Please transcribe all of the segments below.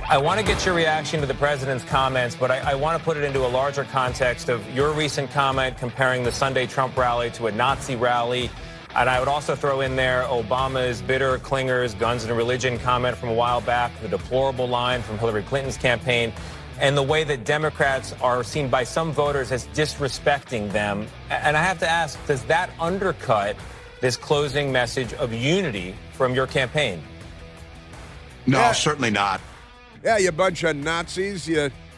I want to get your reaction to the president's comments, but I want to put it into a larger context of your recent comment comparing the Sunday Trump rally to a Nazi rally. And I would also throw in there Obama's bitter clingers, guns and religion comment from a while back, the deplorable line from Hillary Clinton's campaign, and the way that Democrats are seen by some voters as disrespecting them. And I have to ask, does that undercut this closing message of unity from your campaign? No, certainly not. Yeah, you bunch of Nazis.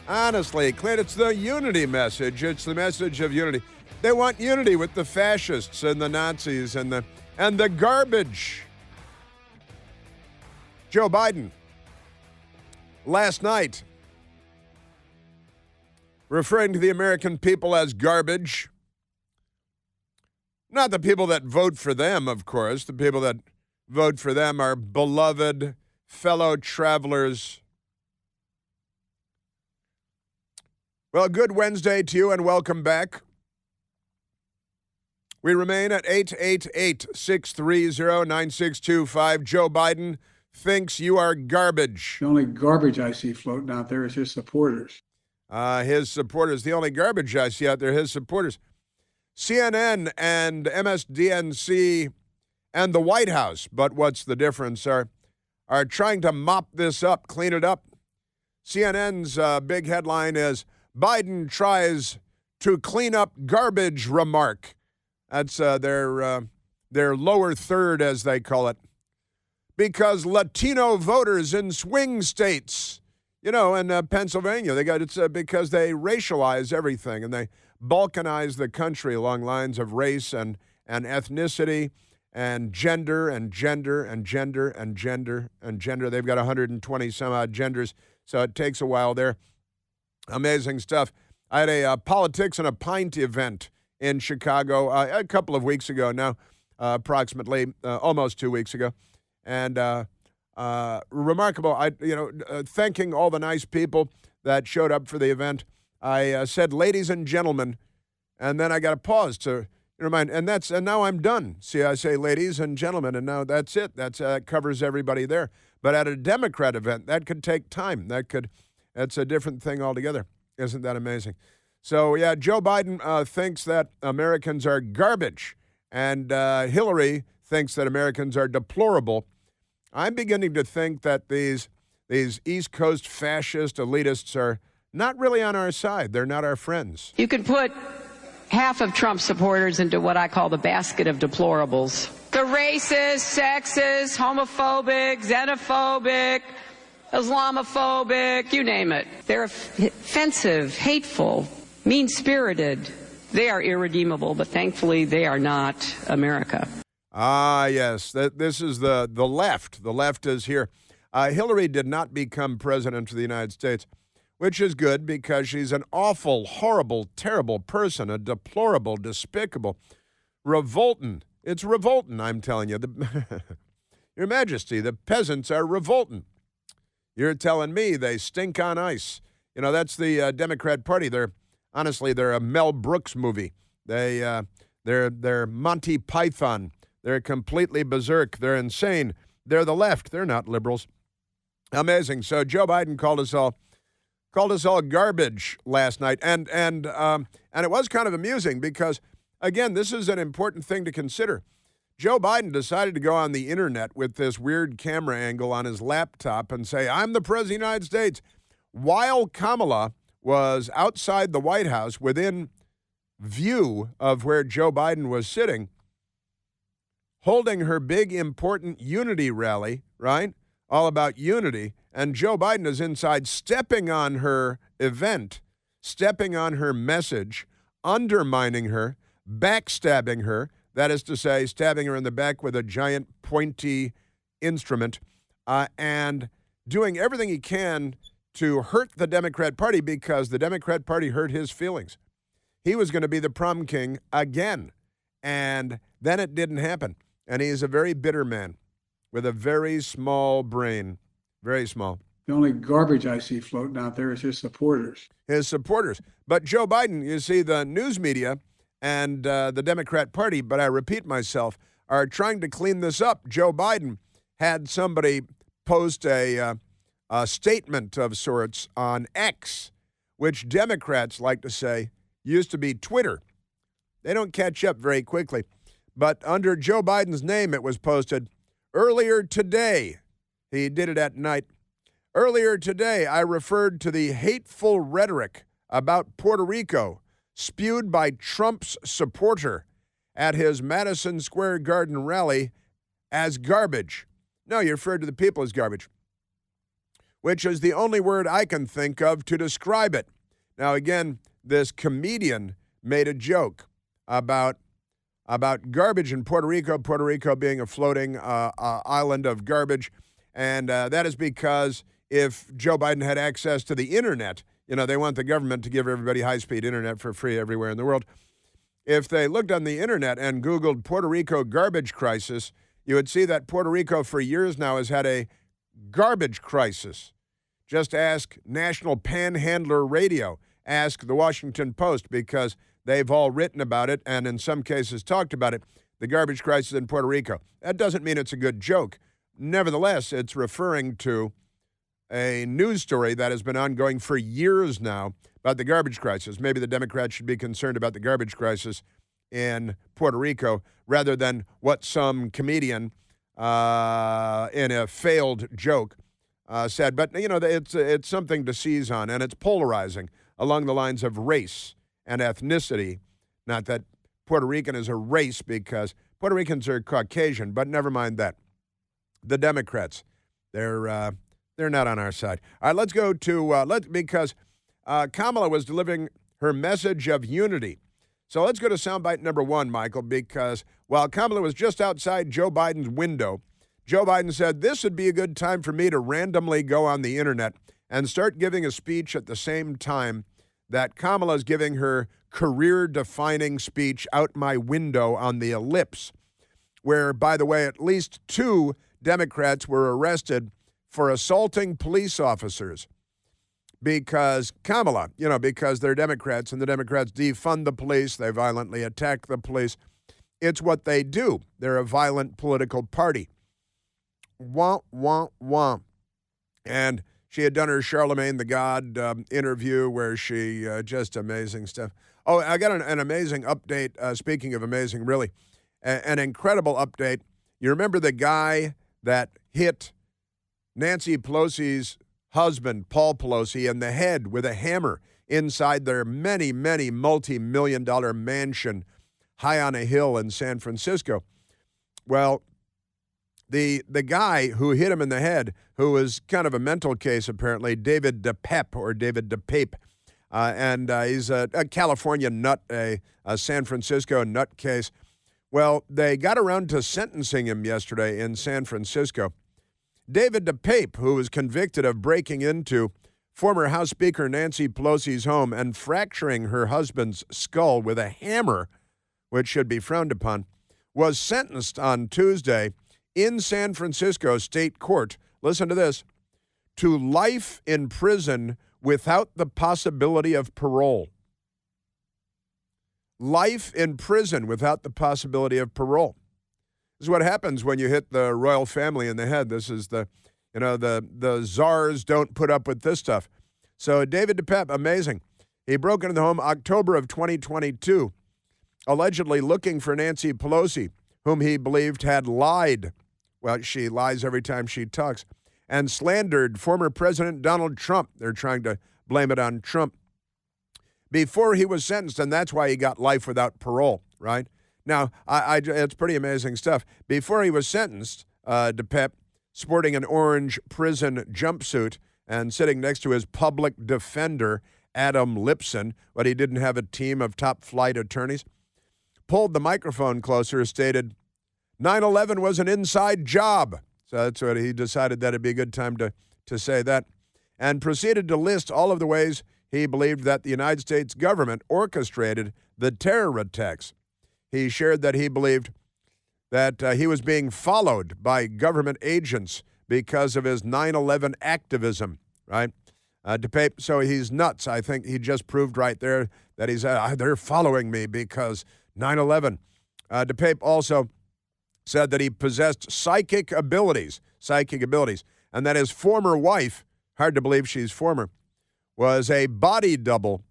Honestly, Clint, it's the unity message. It's the message of unity. They want unity with the fascists and the Nazis and the garbage. Joe Biden, last night, referring to the American people as garbage. Not the people that vote for them, of course. The people that vote for them are beloved fellow travelers. Well, good Wednesday to you and welcome back. We remain at 888-630-9625. Joe Biden thinks you are garbage. The only garbage I see floating out there is his supporters. His supporters. The only garbage I see out there, his supporters. CNN and MSDNC and the White House, but what's the difference, are trying to mop this up, clean it up. CNN's big headline is, Biden tries to clean up garbage remark. That's their lower third, as they call it. Because Latino voters in swing states, in Pennsylvania, it's because they racialize everything and they balkanize the country along lines of race and ethnicity and gender and gender and gender and gender and gender. They've got 120 some odd genders, so it takes a while there. Amazing stuff. I had a Politics and a Pint event in Chicago a couple of weeks ago now, approximately almost 2 weeks ago. And remarkable, thanking all the nice people that showed up for the event. I said, ladies and gentlemen, and then I got to pause to remind, and now I'm done. See, I say ladies and gentlemen, and now that's it. That covers everybody there. But at a Democrat event, that could take time. That's a different thing altogether. Isn't that amazing? So, yeah, Joe Biden thinks that Americans are garbage, and Hillary thinks that Americans are deplorable. I'm beginning to think that these East Coast fascist elitists are not really on our side. They're not our friends. You could put half of Trump supporters into what I call the basket of deplorables. The racist, sexist, homophobic, xenophobic, Islamophobic, you name it. They're offensive, hateful, mean-spirited. They are irredeemable, but thankfully they are not America. Ah, yes. This is the left. The left is here. Hillary did not become president of the United States, which is good because she's an awful, horrible, terrible person, a deplorable, despicable, revolting. It's revolting, I'm telling you. Your Majesty, the peasants are revolting. You're telling me they stink on ice. That's the Democrat Party. They're a Mel Brooks movie. They're Monty Python. They're completely berserk. They're insane. They're the left. They're not liberals. Amazing. So Joe Biden called us all garbage last night, and it was kind of amusing because, again, this is an important thing to consider. Joe Biden decided to go on the internet with this weird camera angle on his laptop and say, I'm the president of the United States, while Kamala was outside the White House within view of where Joe Biden was sitting, holding her big, important unity rally, right? All about unity. And Joe Biden is inside stepping on her event, stepping on her message, undermining her, backstabbing her. That is to say, stabbing her in the back with a giant pointy instrument, and doing everything he can to hurt the Democrat Party because the Democrat Party hurt his feelings. He was going to be the prom king again, and then it didn't happen. And he is a very bitter man with a very small brain, very small. The only garbage I see floating out there is his supporters. His supporters. But Joe Biden, you see, the news media and the Democrat Party, but I repeat myself, are trying to clean this up. Joe Biden had somebody post a statement of sorts on X, which Democrats like to say used to be Twitter. They don't catch up very quickly. But under Joe Biden's name, it was posted earlier today. He did it at night. Earlier today, I referred to the hateful rhetoric about Puerto Rico spewed by Trump's supporter at his Madison Square Garden rally as garbage. No, you referred to the people as garbage, which is the only word I can think of to describe it. Now, again, this comedian made a joke about garbage in Puerto Rico being a floating island of garbage. And that is because if Joe Biden had access to the internet, they want the government to give everybody high-speed internet for free everywhere in the world. If they looked on the internet and Googled Puerto Rico garbage crisis, you would see that Puerto Rico for years now has had a garbage crisis. Just ask National Panhandler Radio, ask the Washington Post, because they've all written about it and in some cases talked about it, the garbage crisis in Puerto Rico. That doesn't mean it's a good joke. Nevertheless, it's referring to a news story that has been ongoing for years now about the garbage crisis. Maybe the Democrats should be concerned about the garbage crisis in Puerto Rico rather than what some comedian in a failed joke said. But, it's something to seize on, and it's polarizing along the lines of race and ethnicity. Not that Puerto Rican is a race, because Puerto Ricans are Caucasian, but never mind that. The Democrats, they're not on our side. All right, let's go to because Kamala was delivering her message of unity. So let's go to soundbite number 1, Michael, because while Kamala was just outside Joe Biden's window, Joe Biden said, "This would be a good time for me to randomly go on the internet and start giving a speech at the same time that Kamala's giving her career-defining speech out my window on the ellipse," where, by the way, at least 2 Democrats were arrested for assaulting police officers because Kamala, because they're Democrats and the Democrats defund the police, they violently attack the police. It's what they do. They're a violent political party. Wah, wah, wah. And she had done her Charlemagne the God interview where she, just amazing stuff. Oh, I got an amazing update. Speaking of amazing, really, an incredible update. You remember the guy that hit Nancy Pelosi's husband, Paul Pelosi, in the head with a hammer inside their many, many multi-million-dollar mansion high on a hill in San Francisco? Well, the guy who hit him in the head, who was kind of a mental case apparently, David DePep or David DePape, and he's a California nut, a San Francisco nut case. Well, they got around to sentencing him yesterday in San Francisco. David DePape, who was convicted of breaking into former House Speaker Nancy Pelosi's home and fracturing her husband's skull with a hammer, which should be frowned upon, was sentenced on Tuesday in San Francisco State Court, listen to this, to life in prison without the possibility of parole. Life in prison without the possibility of parole. This is what happens when you hit the royal family in the head. This is the czars don't put up with this stuff. So David DePep, amazing. He broke into the home October of 2022, allegedly looking for Nancy Pelosi, whom he believed had lied. Well, she lies every time she talks, and slandered former President Donald Trump. They're trying to blame it on Trump. Before he was sentenced, and that's why he got life without parole, right? Now, it's pretty amazing stuff. Before he was sentenced, DePep, sporting an orange prison jumpsuit and sitting next to his public defender, Adam Lipson, but he didn't have a team of top-flight attorneys, pulled the microphone closer, stated, 9/11 was an inside job. So that's what he decided that it'd be a good time to say that, and proceeded to list all of the ways he believed that the United States government orchestrated the terror attacks. He shared that he believed that he was being followed by government agents because of his 9/11 activism, right? DePape, so he's nuts. I think he just proved right there that he's they're following me because 9/11. DePape also said that he possessed psychic abilities, and that his former wife hard to believe she's former, was a body double,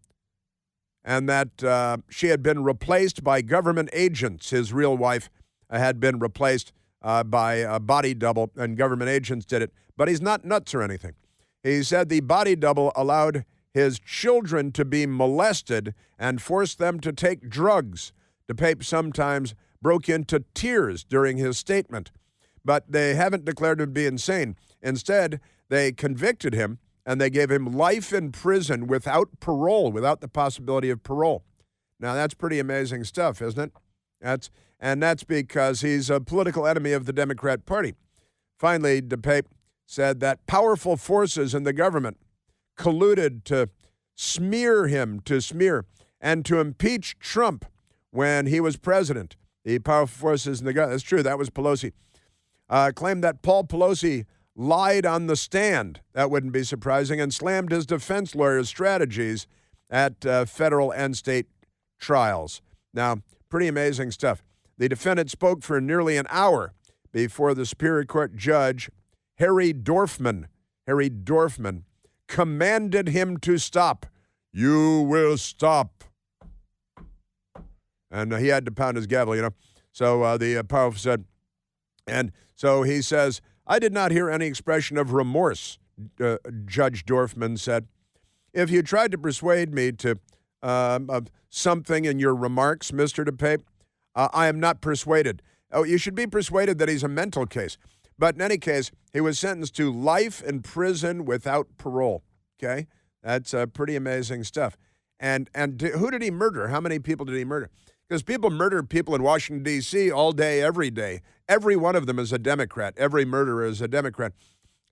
and that she had been replaced by government agents. His real wife had been replaced by a body double, and government agents did it. But he's not nuts or anything. He said the body double allowed his children to be molested and forced them to take drugs. DePape sometimes broke into tears during his statement, but they haven't declared him to be insane. Instead, they convicted him, and they gave him life in prison without parole, without the possibility of parole. Now, that's pretty amazing stuff, isn't it? That's because he's a political enemy of the Democrat Party. Finally, DePape said that powerful forces in the government colluded to smear and to impeach Trump when he was president. The powerful forces in the government, that's true, that was Pelosi, claimed that Paul Pelosi lied on the stand, that wouldn't be surprising, and slammed his defense lawyer's strategies at federal and state trials. Now, pretty amazing stuff. The defendant spoke for nearly an hour before the Superior Court judge, Harry Dorfman, commanded him to stop. You will stop. And he had to pound his gavel, you know. So the powerful said, and so he says, I did not hear any expression of remorse, Judge Dorfman said. If you tried to persuade me to of something in your remarks, Mr. DePape, I am not persuaded. Oh, you should be persuaded that he's a mental case. But in any case, he was sentenced to life in prison without parole. Okay? That's pretty amazing stuff. And who did he murder? How many people did he murder? Because people murder people in Washington, D.C. all day, every day. Every one of them is a Democrat. Every murderer is a Democrat.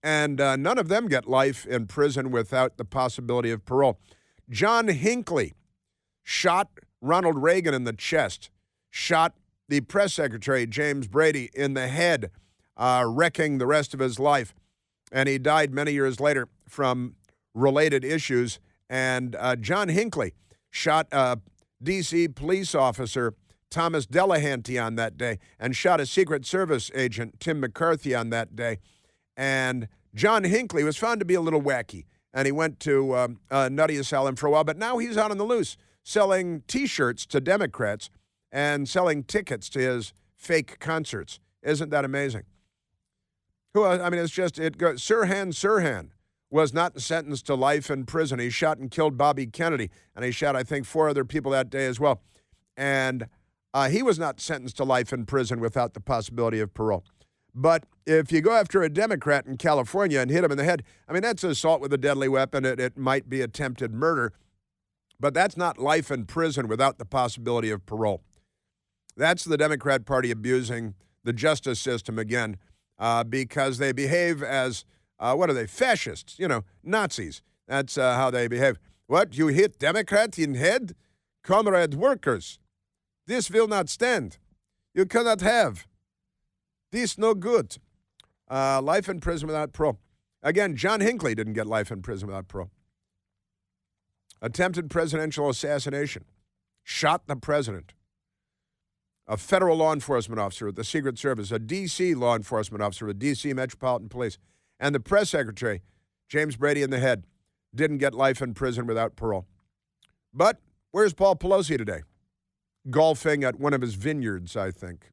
And none of them get life in prison without the possibility of parole. John Hinckley shot Ronald Reagan in the chest, shot the press secretary, James Brady, in the head, wrecking the rest of his life. And he died many years later from related issues. And John Hinckley shot D.C. police officer Thomas Delahanty on that day and shot a Secret Service agent, Tim McCarthy, on that day. And John Hinckley was found to be a little wacky, and he went to a nutty asylum for a while, but now he's out on the loose, selling T-shirts to Democrats and selling tickets to his fake concerts. Isn't that amazing? It's just, Sirhan was not sentenced to life in prison. He shot and killed Bobby Kennedy, and he shot, I think, 4 other people that day as well. And he was not sentenced to life in prison without the possibility of parole. But if you go after a Democrat in California and hit him in the head, that's assault with a deadly weapon. It might be attempted murder, but that's not life in prison without the possibility of parole. That's the Democrat Party abusing the justice system again because they behave as what are they? Fascists, Nazis. That's how they behave. What? You hit Democrat in head? Comrade workers, this will not stand. You cannot have. This no good. Life in prison without parole. Again, John Hinckley didn't get life in prison without parole. Attempted presidential assassination. Shot the president. A federal law enforcement officer with the Secret Service, a D.C. law enforcement officer with D.C. Metropolitan Police, and the press secretary, James Brady in the head, didn't get life in prison without parole. But where's Paul Pelosi today? Golfing at one of his vineyards, I think.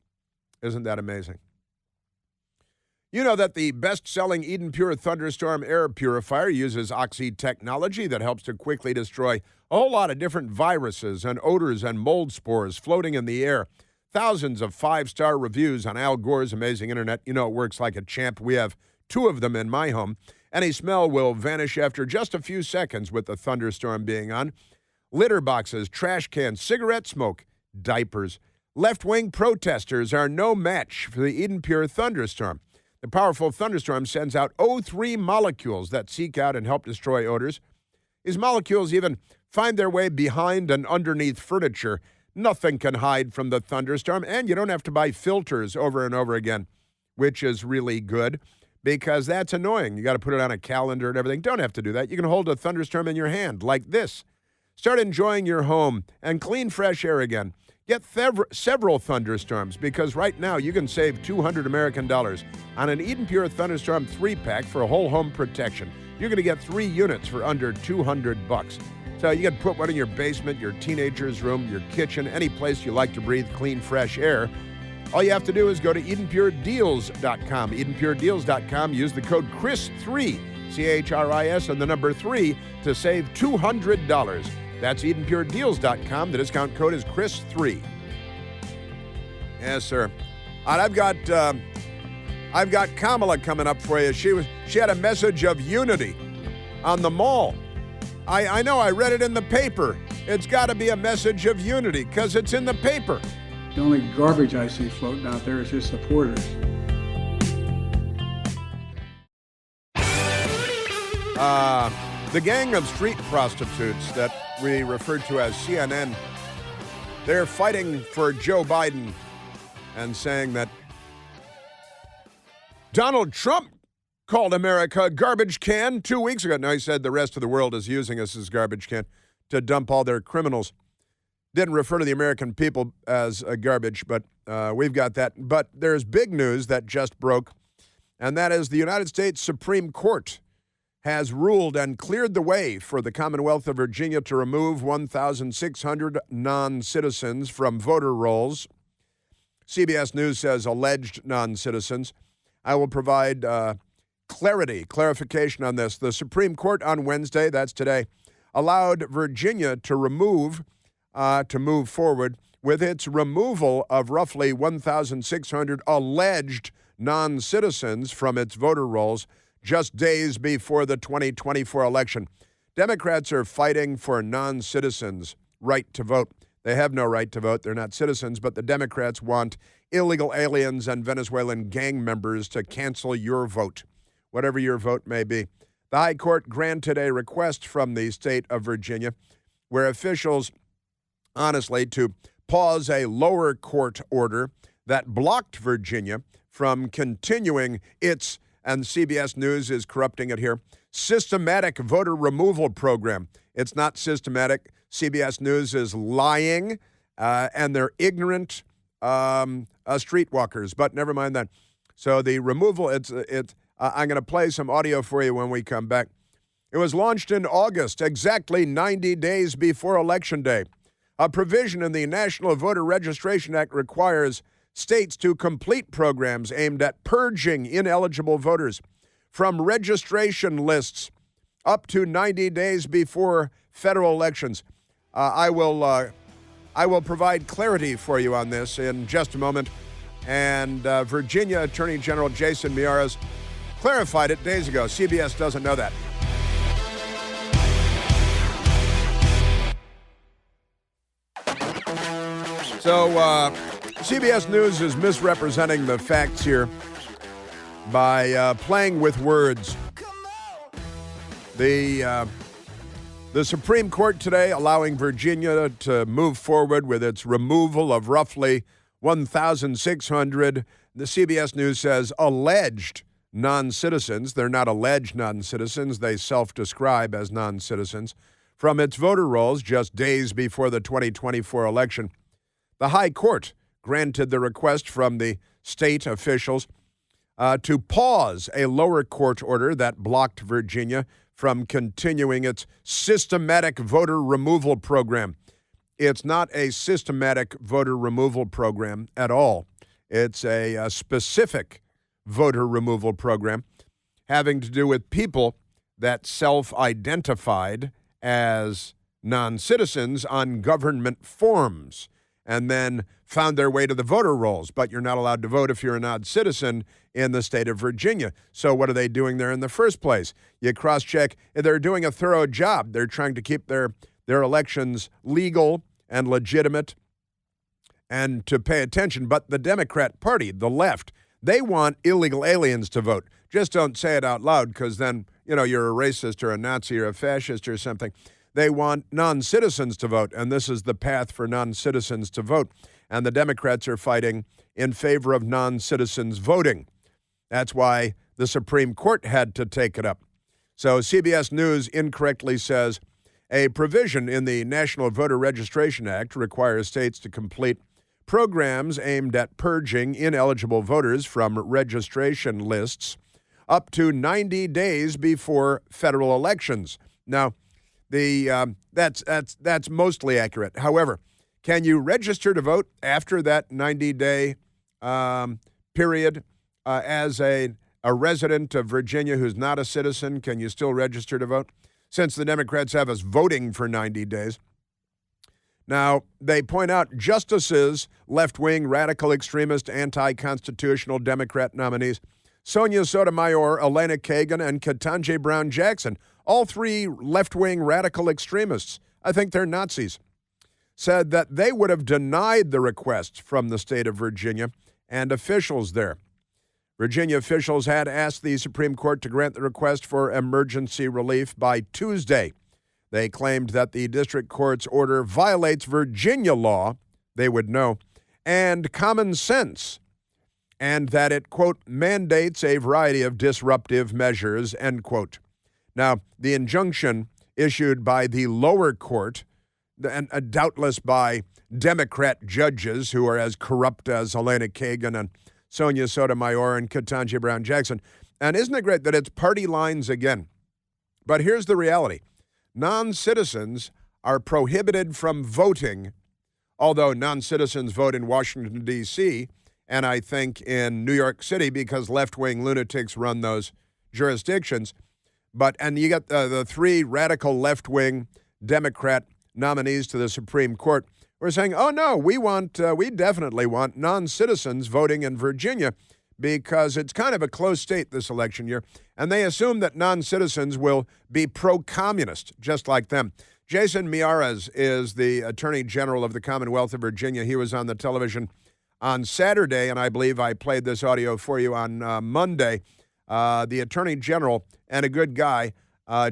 Isn't that amazing? You know that the best-selling Eden Pure Thunderstorm air purifier uses Oxy technology that helps to quickly destroy a whole lot of different viruses and odors and mold spores floating in the air. Thousands of 5-star reviews on Al Gore's amazing internet. You know it works like a champ. We have 2 of them in my home. Any smell will vanish after just a few seconds with the thunderstorm being on. Litter boxes, trash cans, cigarette smoke, diapers. Left-wing protesters are no match for the Eden Pure Thunderstorm. The powerful thunderstorm sends out O3 molecules that seek out and help destroy odors. These molecules even find their way behind and underneath furniture. Nothing can hide from the thunderstorm, and you don't have to buy filters over and over again, which is really good because that's annoying. You got to put it on a calendar and everything. Don't have to do that. You can hold a thunderstorm in your hand like this. Start enjoying your home and clean, fresh air again. Get several thunderstorms because right now you can save $200 American on an Eden Pure Thunderstorm 3-pack for whole home protection. you're going to get 3 units for under $200. So you can put one in your basement, your teenager's room, your kitchen, any place you like to breathe clean, fresh air. All you have to do is go to EdenPureDeals.com. EdenPureDeals.com. Use the code CHRIS3, CHRIS, and the number 3 to save $200. That's EdenPureDeals.com. The discount code is CHRIS3. Yes, sir. And I've got Kamala coming up for you. She had a message of unity on the mall. I know, I read it in the paper. It's got to be a message of unity because it's in the paper. The only garbage I see floating out there is his supporters. The gang of street prostitutes that we refer to as CNN, they're fighting for Joe Biden and saying that Donald Trump called America a garbage can 2 weeks ago. Now, he said the rest of the world is using us as garbage can to dump all their criminals. Didn't refer to the American people as a garbage, but we've got that. But there's big news that just broke, and that is the United States Supreme Court has ruled and cleared the way for the Commonwealth of Virginia to remove 1,600 non-citizens from voter rolls. CBS News says alleged non-citizens. I will provide clarification on this. The Supreme Court on Wednesday, that's today, allowed Virginia to move forward with its removal of roughly 1,600 alleged non-citizens from its voter rolls just days before the 2024 election. Democrats are fighting for non-citizens' right to vote. They have no right to vote. They're not citizens, but the Democrats want illegal aliens and Venezuelan gang members to cancel your vote, whatever your vote may be. The High Court granted a request from the state of Virginia where officials, honestly, to pause a lower court order that blocked Virginia from continuing its, and CBS News is corrupting it here, systematic voter removal program. It's not systematic. CBS News is lying, and they're ignorant streetwalkers, but never mind that. So the removal, I'm going to play some audio for you when we come back. It was launched in August, exactly 90 days before Election Day. A provision in the National Voter Registration Act requires states to complete programs aimed at purging ineligible voters from registration lists up to 90 days before federal elections. I will provide clarity for you on this in just a moment. And Virginia Attorney General Jason Miyares clarified it days ago. CBS doesn't know that. So CBS News is misrepresenting the facts here by playing with words. The Supreme Court today allowing Virginia to move forward with its removal of roughly 1,600, the CBS News says, alleged non-citizens. They're not alleged non-citizens. They self-describe as non-citizens from its voter rolls just days before the 2024 election. The High Court granted the request from the state officials to pause a lower court order that blocked Virginia from continuing its systematic voter removal program. It's not a systematic voter removal program at all. It's a specific voter removal program having to do with people that self-identified as non-citizens on government forms and then found their way to the voter rolls. But you're not allowed to vote if you're a non-citizen in the state of Virginia. So what are they doing there in the first place? You cross-check. They're doing a thorough job. They're trying to keep their elections legal and legitimate and to pay attention. But the Democrat Party, the left, they want illegal aliens to vote. Just don't say it out loud because then, you're a racist or a Nazi or a fascist or something. They want non-citizens to vote, and this is the path for non-citizens to vote. And the Democrats are fighting in favor of non-citizens voting. That's why the Supreme Court had to take it up. So CBS News incorrectly says a provision in the National Voter Registration Act requires states to complete programs aimed at purging ineligible voters from registration lists up to 90 days before federal elections. Now, that's mostly accurate. However, can you register to vote after that 90-day period as a resident of Virginia who's not a citizen? Can you still register to vote? Since the Democrats have us voting for 90 days. Now, they point out justices, left-wing, radical extremist, anti-constitutional Democrat nominees, Sonia Sotomayor, Elena Kagan, and Ketanji Brown Jackson, all three left-wing radical extremists, I think they're Nazis, said that they would have denied the request from the state of Virginia and officials there. Virginia officials had asked the Supreme Court to grant the request for emergency relief by Tuesday. They claimed that the district court's order violates Virginia law, they would know, and common sense, and that it, quote, mandates a variety of disruptive measures, end quote. Now, the injunction issued by the lower court, and doubtless by Democrat judges who are as corrupt as Elena Kagan and Sonia Sotomayor and Ketanji Brown Jackson. And isn't it great that it's party lines again? But here's the reality. Non-citizens are prohibited from voting, although non-citizens vote in Washington, D.C., and I think in New York City because left-wing lunatics run those jurisdictions. And you got the three radical left-wing Democrat nominees to the Supreme Court who are saying, oh, no, we definitely want non-citizens voting in Virginia because it's kind of a close state this election year, and they assume that non-citizens will be pro-communist, just like them. Jason Miyares is the Attorney General of the Commonwealth of Virginia. He was on the television on Saturday, and I believe I played this audio for you on Monday. The Attorney General and a good guy,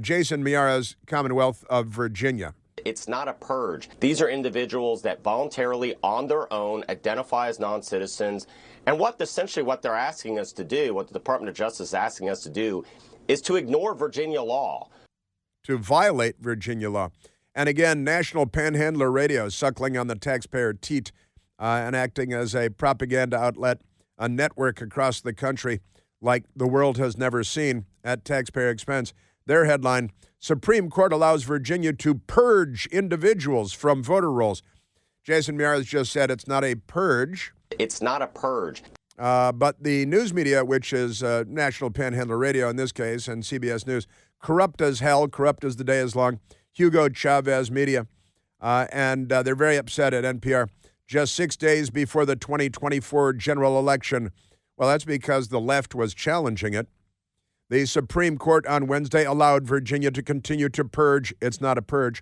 Jason Miyares, Commonwealth of Virginia. It's not a purge. These are individuals that voluntarily, on their own, identify as non-citizens. And essentially what they're asking us to do, what the Department of Justice is asking us to do, is to ignore Virginia law. To violate Virginia law. And again, National Panhandler Radio suckling on the taxpayer teat and acting as a propaganda outlet, a network across the country like the world has never seen at taxpayer expense. Their headline, Supreme Court allows Virginia to purge individuals from voter rolls. Jason Miyares just said it's not a purge. It's not a purge. But the news media, which is National Panhandler Radio in this case, and CBS News, corrupt as hell, corrupt as the day is long, Hugo Chavez Media, and they're very upset at NPR. Just 6 days before the 2024 general election. Well, that's because the left was challenging it. The Supreme Court on Wednesday allowed Virginia to continue to purge. It's not a purge.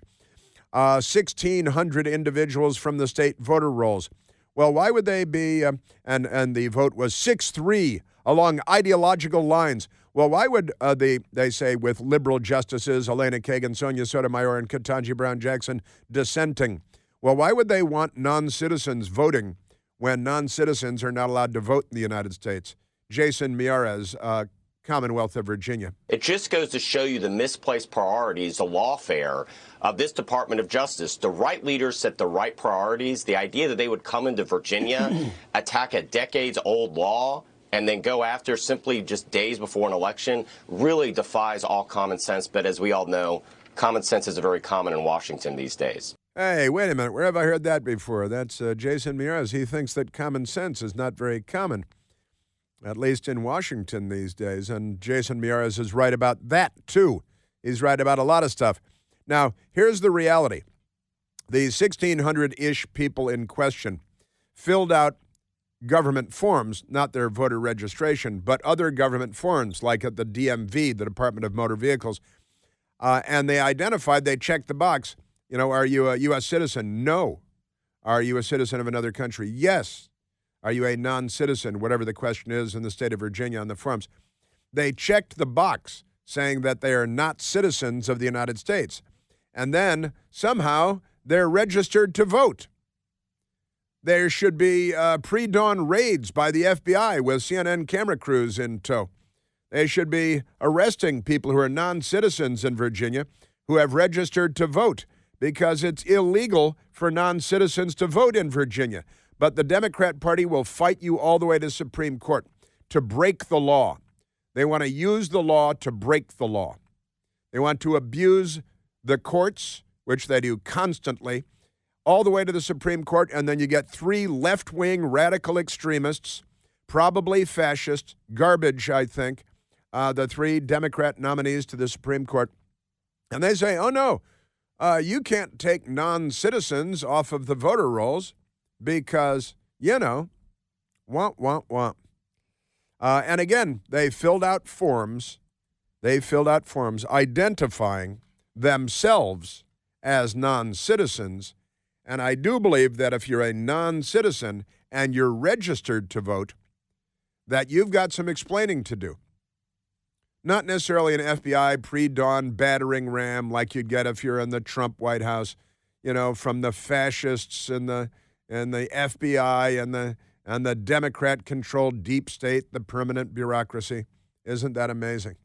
1,600 individuals from the state voter rolls. Well, why would they be, and the vote was 6-3 along ideological lines. Well, why would they say with liberal justices, Elena Kagan, Sonia Sotomayor, and Ketanji Brown Jackson dissenting? Well, why would they want non-citizens voting when non-citizens are not allowed to vote in the United States? Jason Miyares, Commonwealth of Virginia. It just goes to show you the misplaced priorities, the lawfare of this Department of Justice. The right leaders set the right priorities. The idea that they would come into Virginia, attack a decades-old law, and then go after simply just days before an election really defies all common sense. But as we all know, common sense is very common in Washington these days. Hey, wait a minute. Where have I heard that before? That's Jason Miyares. He thinks that common sense is not very common, at least in Washington these days. And Jason Miyares is right about that, too. He's right about a lot of stuff. Now, here's the reality. The 1,600-ish people in question filled out government forms, not their voter registration, but other government forms, like at the DMV, the Department of Motor Vehicles. And they checked the box. You know, are you a U.S. citizen? No. Are you a citizen of another country? Yes. Are you a non-citizen, whatever the question is in the state of Virginia on the forms? They checked the box saying that they are not citizens of the United States. And then somehow they're registered to vote. There should be pre-dawn raids by the FBI with CNN camera crews in tow. They should be arresting people who are non-citizens in Virginia who have registered to vote because it's illegal for non-citizens to vote in Virginia. But the Democrat Party will fight you all the way to Supreme Court to break the law. They want to use the law to break the law. They want to abuse the courts, which they do constantly, all the way to the Supreme Court, and then you get 3 left-wing radical extremists, probably fascist, garbage, I think, the 3 Democrat nominees to the Supreme Court. And they say, oh, no, you can't take non-citizens off of the voter rolls because, wah, wah, wah. And again, they filled out forms identifying themselves as non-citizens. And I do believe that if you're a non-citizen and you're registered to vote, that you've got some explaining to do. Not necessarily an FBI pre-dawn battering ram like you'd get if you're in the Trump White House, from the fascists and the FBI and the Democrat-controlled deep state, the permanent bureaucracy. Isn't that amazing?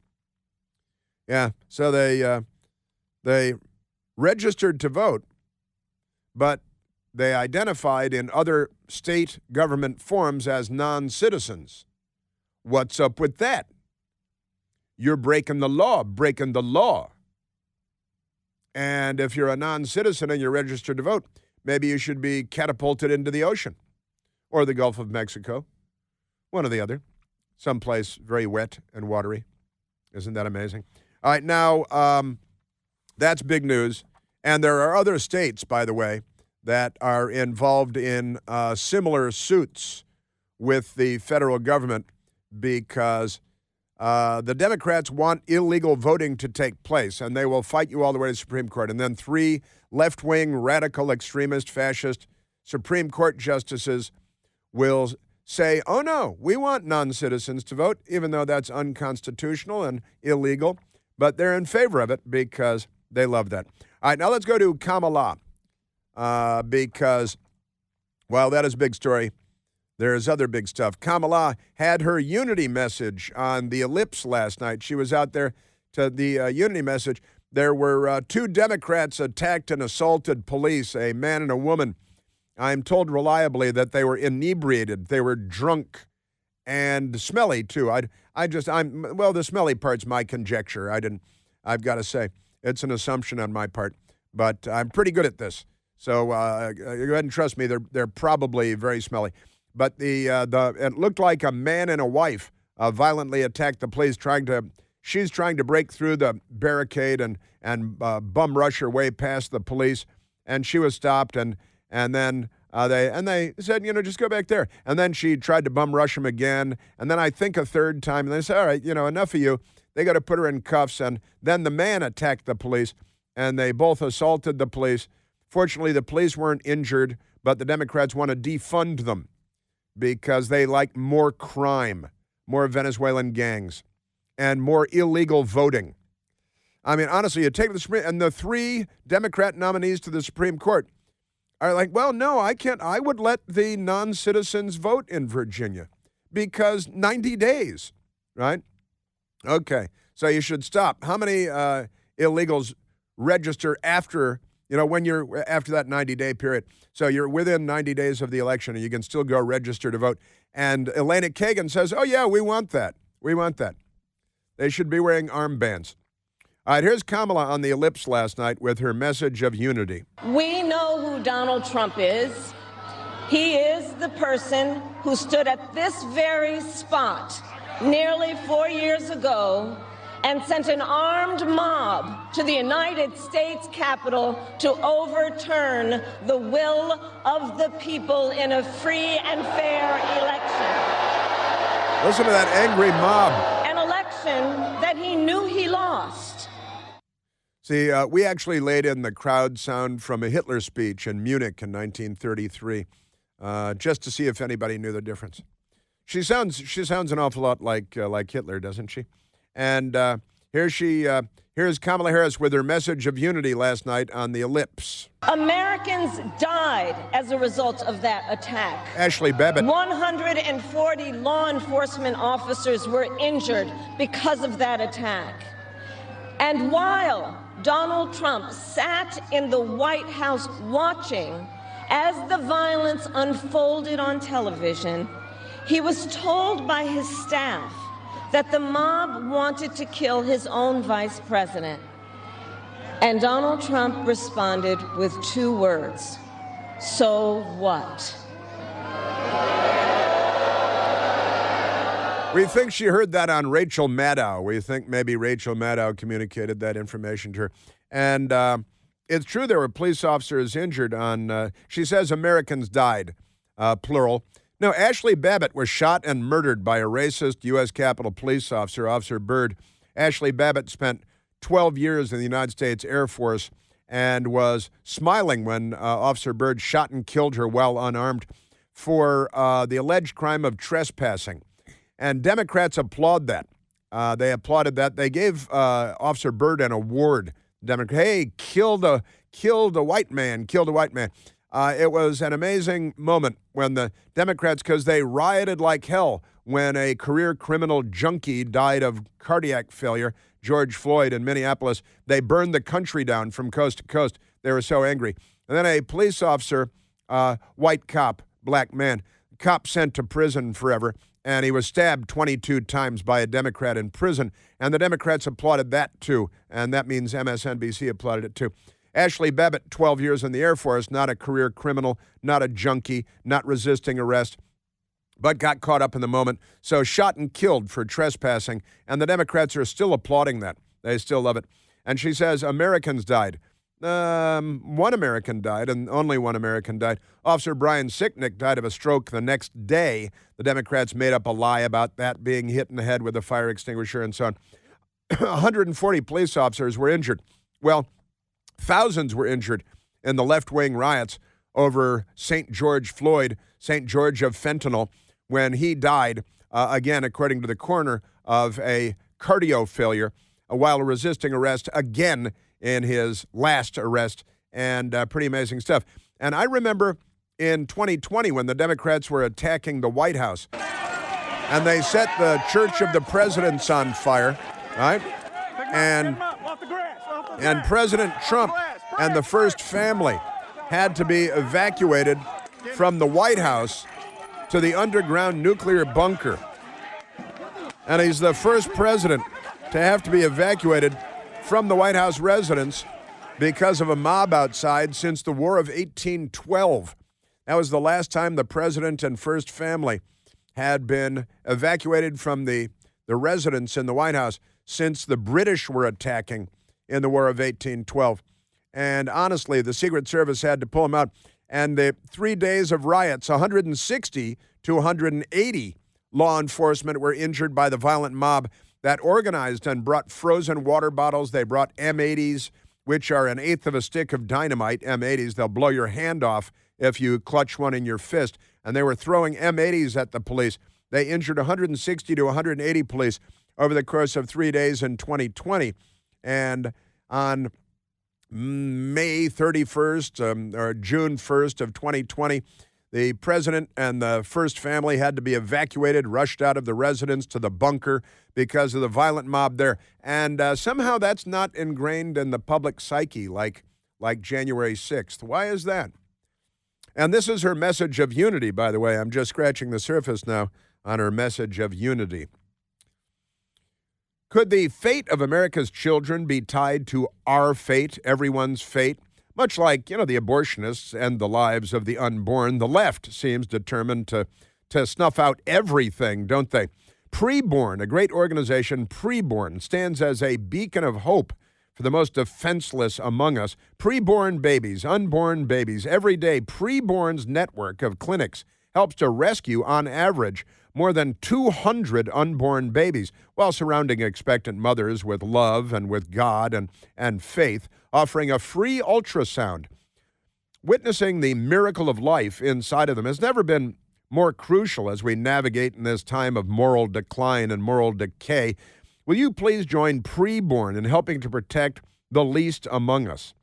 Yeah, so they registered to vote, but they identified in other state government forms as non-citizens. What's up with that? You're breaking the law. And if you're a non-citizen and you're registered to vote, maybe you should be catapulted into the ocean or the Gulf of Mexico, one or the other, someplace very wet and watery. Isn't that amazing? All right, now, that's big news. And there are other states, by the way, that are involved in similar suits with the federal government because the Democrats want illegal voting to take place, and they will fight you all the way to the Supreme Court. And then 3 left-wing, radical, extremist, fascist Supreme Court justices will say, oh, no, we want non-citizens to vote, even though that's unconstitutional and illegal. But they're in favor of it because they love that. All right, now let's go to Kamala because, well, that is a big story. There's other big stuff. Kamala had her unity message on the Ellipse last night. She was out there to the unity message. There were 2 Democrats attacked and assaulted police, a man and a woman. I'm told reliably that they were inebriated. They were drunk and smelly, too. The smelly part's my conjecture. I've got to say, it's an assumption on my part, but I'm pretty good at this. So go ahead and trust me, they're probably very smelly. But it looked like a man and a wife violently attacked the police. She's trying to break through the barricade and bum rush her way past the police, and she was stopped. And then they said, just go back there. And then she tried to bum rush him again, and then I think a third time. And they said, all right, enough of you. They got to put her in cuffs. And then the man attacked the police, and they both assaulted the police. Fortunately, the police weren't injured, but the Democrats want to defund them, because they like more crime, more Venezuelan gangs, and more illegal voting. I mean, honestly, you take the Supreme, and the 3 Democrat nominees to the Supreme Court are like, well, no, I can't. I would let the non-citizens vote in Virginia because 90 days, right? Okay, so you should stop. How many illegals register after when you're after that 90-day period? So you're within 90 days of the election, and you can still go register to vote. And Elena Kagan says, oh, yeah, we want that. We want that. They should be wearing armbands. All right, here's Kamala on the Ellipse last night with her message of unity. We know who Donald Trump is. He is the person who stood at this very spot nearly 4 years ago and sent an armed mob to the United States Capitol to overturn the will of the people in a free and fair election. Listen to that angry mob. An election that he knew he lost. See, we actually laid in the crowd sound from a Hitler speech in Munich in 1933, just to see if anybody knew the difference. She sounds an awful lot like Hitler, doesn't she? And here's Kamala Harris with her message of unity last night on the Ellipse. Americans died as a result of that attack. Ashley Babbitt. 140 law enforcement officers were injured because of that attack. And while Donald Trump sat in the White House watching as the violence unfolded on television, he was told by his staff that the mob wanted to kill his own vice president. And Donald Trump responded with 2 words: so what? We think she heard that on Rachel Maddow. We think maybe Rachel Maddow communicated that information to her. And it's true there were police officers injured on, she says Americans died, plural. No, Ashley Babbitt was shot and murdered by a racist U.S. Capitol Police officer, Officer Byrd. Ashley Babbitt spent 12 years in the United States Air Force and was smiling when Officer Byrd shot and killed her while unarmed for the alleged crime of trespassing. And Democrats applaud that. They applauded that. They gave Officer Byrd an award. Hey, killed a white man, killed a white man. It was an amazing moment when the Democrats, because they rioted like hell when a career criminal junkie died of cardiac failure, George Floyd in Minneapolis. They burned the country down from coast to coast. They were so angry. And then a police officer, white cop, black man, cop sent to prison forever. And he was stabbed 22 times by a Democrat in prison. And the Democrats applauded that, too. And that means MSNBC applauded it, too. Ashley Babbitt, 12 years in the Air Force, not a career criminal, not a junkie, not resisting arrest, but got caught up in the moment. So shot and killed for trespassing. And the Democrats are still applauding that. They still love it. And she says Americans died. One American died, and only one American died. Officer Brian Sicknick died of a stroke the next day. The Democrats made up a lie about that being hit in the head with a fire extinguisher and so on. 140 police officers were injured. Well, thousands were injured in the left-wing riots over St. George Floyd, St. George of fentanyl, when he died, again, according to the coroner, of a cardio failure while resisting arrest again in his last arrest, and pretty amazing stuff. And I remember in 2020 when the Democrats were attacking the White House, and they set the Church of the Presidents on fire, right? And President Trump and the First Family had to be evacuated from the White House to the underground nuclear bunker. And he's the first president to have to be evacuated from the White House residence because of a mob outside since the War of 1812. That was the last time the president and First Family had been evacuated from the residence in the White House since the British were attacking in the War of 1812. And honestly, the Secret Service had to pull them out. And the 3 days of riots, 160 to 180 law enforcement were injured by the violent mob that organized and brought frozen water bottles. They brought M80s, which are an eighth of a stick of dynamite. M80s, they'll blow your hand off if you clutch one in your fist. And they were throwing M80s at the police. They injured 160 to 180 police over the course of 3 days in 2020. And on May 31st or June 1st of 2020, the president and the First Family had to be evacuated, rushed out of the residence to the bunker because of the violent mob there. And somehow that's not ingrained in the public psyche like January 6th. Why is that? And this is her message of unity, by the way. I'm just scratching the surface now on her message of unity. Could the fate of America's children be tied to our fate, everyone's fate? Much like, the abortionists and the lives of the unborn, the left seems determined to snuff out everything, don't they? Preborn, a great organization, Preborn, stands as a beacon of hope for the most defenseless among us. Preborn babies, unborn babies, every day, Preborn's network of clinics helps to rescue, on average, more than 200 unborn babies, while surrounding expectant mothers with love and with God and faith, offering a free ultrasound. Witnessing the miracle of life inside of them has never been more crucial as we navigate in this time of moral decline and moral decay. Will you please join Preborn in helping to protect the least among us?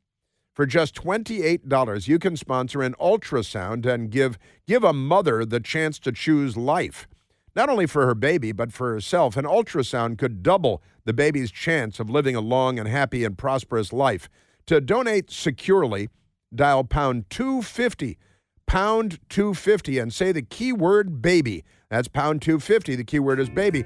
For just $28, you can sponsor an ultrasound and give a mother the chance to choose life. Not only for her baby, but for herself. An ultrasound could double the baby's chance of living a long and happy and prosperous life. To donate securely, dial pound 250, pound 250, and say the keyword baby. That's pound 250. The keyword is baby.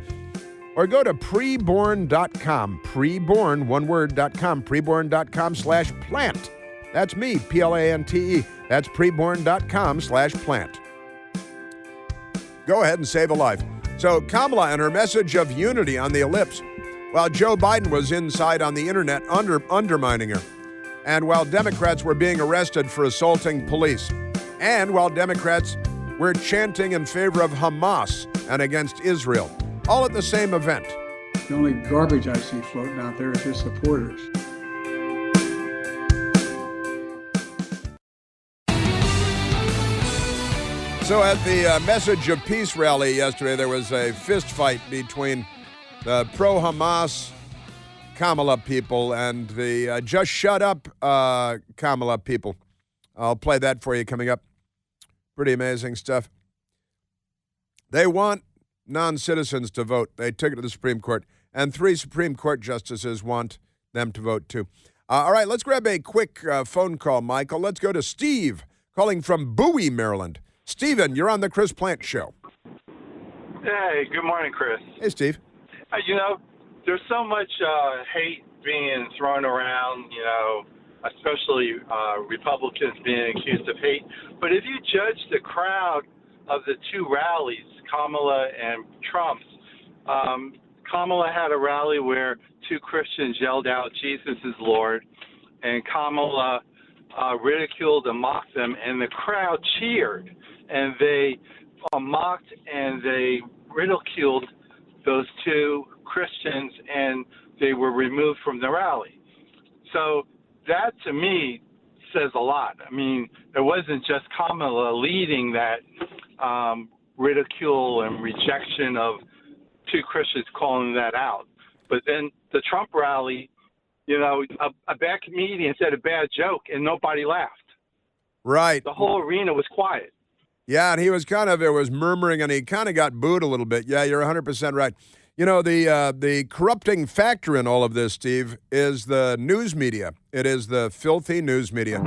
or go to preborn.com. Preborn, one word.com. Preborn.com/plant. That's me, Plante. That's preborn.com/plant. Go ahead and save a life. So Kamala and her message of unity on the ellipse, while Joe Biden was inside on the internet undermining her, and while Democrats were being arrested for assaulting police, and while Democrats were chanting in favor of Hamas and against Israel, all at the same event. The only garbage I see floating out there is his supporters. So at the Message of Peace rally yesterday, there was a fist fight between the pro-Hamas Kamala people and the just shut up Kamala people. I'll play that for you coming up. Pretty amazing stuff. They want non-citizens to vote. They took it to the Supreme Court, and 3 Supreme Court justices want them to vote too. All right, let's grab a quick phone call, Michael. Let's go to Steve, calling from Bowie, Maryland. Stephen, you're on the Chris Plant Show. Hey, good morning, Chris. Hey, Steve. There's so much hate being thrown around, especially Republicans being accused of hate. But if you judge the crowd of the 2 rallies, Kamala and Trump's, Kamala had a rally where 2 Christians yelled out, "Jesus is Lord," and Kamala ridiculed and mocked them, and the crowd cheered. And they mocked and they ridiculed those 2 Christians, and they were removed from the rally. So that, to me, says a lot. I mean, it wasn't just Kamala leading that ridicule and rejection of 2 Christians, calling that out. But then the Trump rally, a bad comedian said a bad joke, and nobody laughed. Right. The whole arena was quiet. Yeah, and he was there was murmuring, and he kind of got booed a little bit. Yeah, you're 100% right. The corrupting factor in all of this, Steve, is the news media. It is the filthy news media.